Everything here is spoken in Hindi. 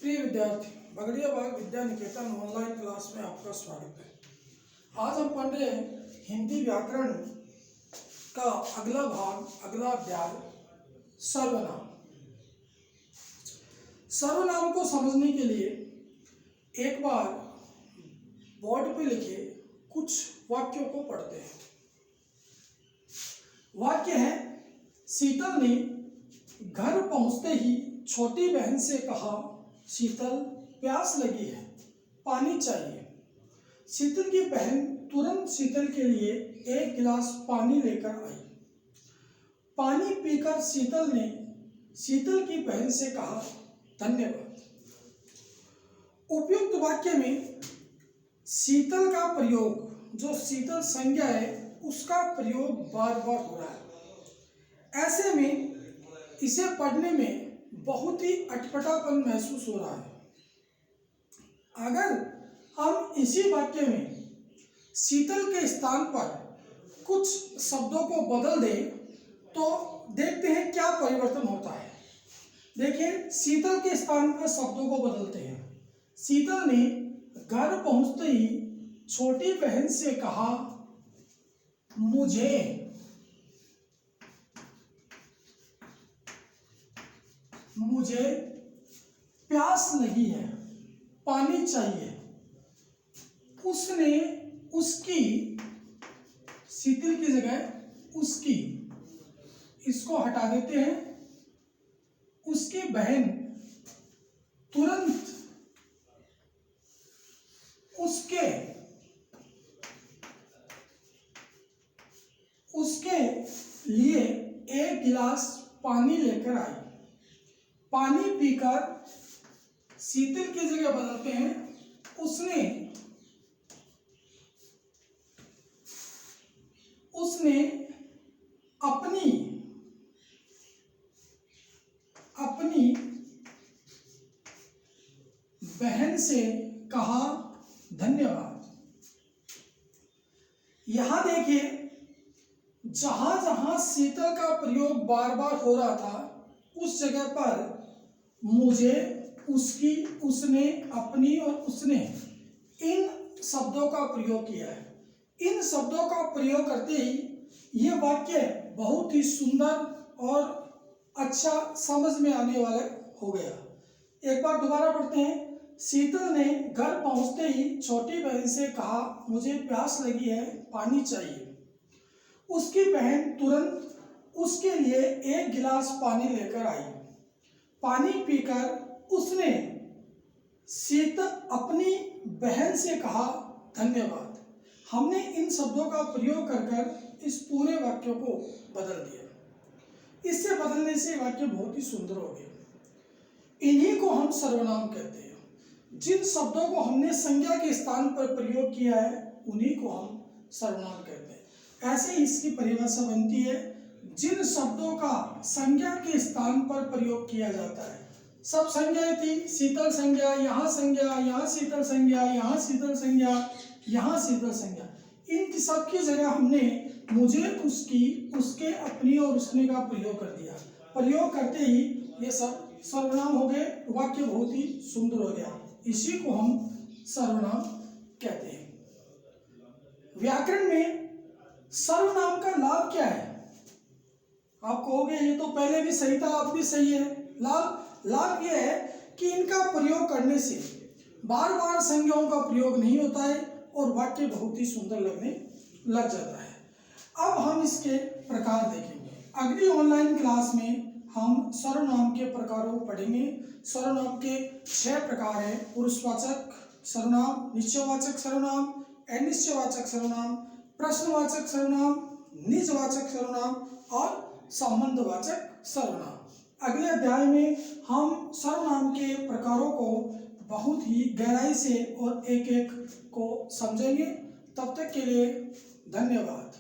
प्रिय विद्यार्थी, बगड़िया बाग विद्या निकेतन ऑनलाइन क्लास में आपका स्वागत है। आज हम पढ़ रहे हैं हिंदी व्याकरण का अगला भाग, अगला अध्याय सर्वनाम। सर्वनाम को समझने के लिए एक बार बोर्ड पे लिखे कुछ वाक्यों को पढ़ते हैं। वाक्य है, शीतल ने घर पहुंचते ही छोटी बहन से कहा, शीतल प्यास लगी है, पानी चाहिए। शीतल की बहन तुरंत शीतल के लिए एक गिलास पानी लेकर आई। पानी पीकर शीतल ने शीतल की बहन से कहा, धन्यवाद। उपयुक्त वाक्य में शीतल का प्रयोग, जो शीतल संज्ञा है, उसका प्रयोग बार बार हो रहा है। ऐसे में इसे पढ़ने में बहुत ही अटपटापन महसूस हो रहा है। अगर हम इसी वाक्य में शीतल के स्थान पर कुछ शब्दों को बदल दें तो देखते हैं क्या परिवर्तन होता है। देखिए, शीतल के स्थान पर शब्दों को बदलते हैं। शीतल ने घर पहुंचते ही छोटी बहन से कहा, मुझे प्यास लगी है, पानी चाहिए। उसने उसकी, शीतल की जगह उसकी, इसको हटा देते हैं। उसकी बहन तुरंत उसके लिए एक गिलास पानी लेकर आई। पानी पीकर शीतल की जगह बदलते हैं, उसने अपनी बहन से कहा, धन्यवाद। यहां देखिए, जहां जहां शीतल का प्रयोग बार बार हो रहा था, उस जगह पर मुझे, उसकी, उसने, अपनी और उसने, इन शब्दों का प्रयोग किया है। इन शब्दों का प्रयोग करते ही ये वाक्य बहुत ही सुंदर और अच्छा समझ में आने वाला हो गया। एक बार दोबारा पढ़ते हैं। शीतल ने घर पहुंचते ही छोटी बहन से कहा, मुझे प्यास लगी है, पानी चाहिए। उसकी बहन तुरंत उसके लिए एक गिलास पानी लेकर आई। पानी पीकर उसने अपनी बहन से कहा, धन्यवाद। हमने इन शब्दों का प्रयोग कर इस पूरे वाक्य को बदल दिया। इससे बदलने से वाक्य बहुत ही सुंदर हो गया। इन्हीं को हम सर्वनाम कहते हैं। जिन शब्दों को हमने संज्ञा के स्थान पर प्रयोग किया है, उन्हीं को हम सर्वनाम कहते हैं। ऐसे इसकी परिभाषा बनती है, जिन शब्दों का संज्ञा के स्थान पर प्रयोग किया जाता है। सब संज्ञाएं थी, शीतल संज्ञा, यहाँ संज्ञा, यहाँ शीतल संज्ञा, यहाँ शीतल संज्ञा, यहाँ शीतल संज्ञा। इन सब की जगह हमने मुझे, उसकी, उसके, अपनी और उसने का प्रयोग कर दिया। प्रयोग करते ही ये सब सर्वनाम हो गए। वाक्य बहुत ही सुंदर हो गया। इसी को हम सर्वनाम कहते हैं। व्याकरण में सर्वनाम का लाभ क्या है? आप कहोगे ये तो पहले भी सही था, अब भी सही है। लाभ यह है कि इनका प्रयोग करने से बार बार संज्ञाओं का प्रयोग नहीं होता है और वाक्य बहुत ही सुंदर लगने लग जाता है। अब हम इसके प्रकार देखेंगे। अगली ऑनलाइन क्लास में हम सर्वनाम के प्रकारों को पढ़ेंगे। सर्वनाम के 6 प्रकार हैं: पुरुषवाचक सर्वनाम, निश्चयवाचक सर्वनाम, अनिश्चयवाचक सर्वनाम, प्रश्नवाचक सर्वनाम, निजवाचक सर्वनाम और संबंधवाचक सर्वनाम। अगले अध्याय में हम सर्वनाम के प्रकारों को बहुत ही गहराई से और एक एक को समझेंगे। तब तक के लिए धन्यवाद।